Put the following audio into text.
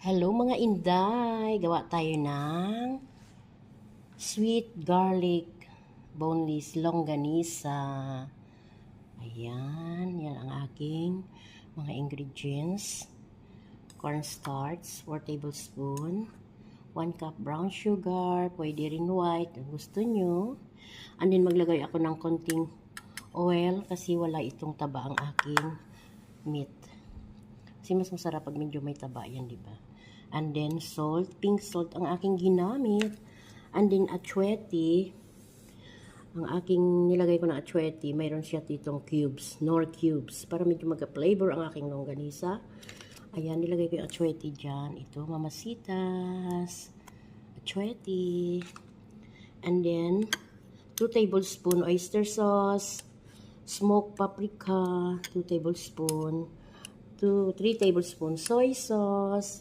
Hello mga inday! Gawa tayo ng sweet garlic boneless longganisa. Ayan, yan ang aking mga ingredients. Cornstarch, 4 tablespoon. 1 cup brown sugar, pwede rin white, kung gusto nyo. And then maglagay ako ng konting oil kasi wala itong taba ang aking meat. Kasi mas masarap pag medyo may taba yan, di ba? And then salt, pink salt ang aking ginamit. And then achuete. Ang aking nilagay ko na achuete, mayroon siya ditong cubes, nor cubes, para medyo magka-flavor ang aking longganisa. Ayan, nilagay ko yung achuete dyan. Ito, mamasitas, achuete. And then 2 tablespoon oyster sauce, smoked paprika, 2 tablespoon, 3 tablespoon soy sauce,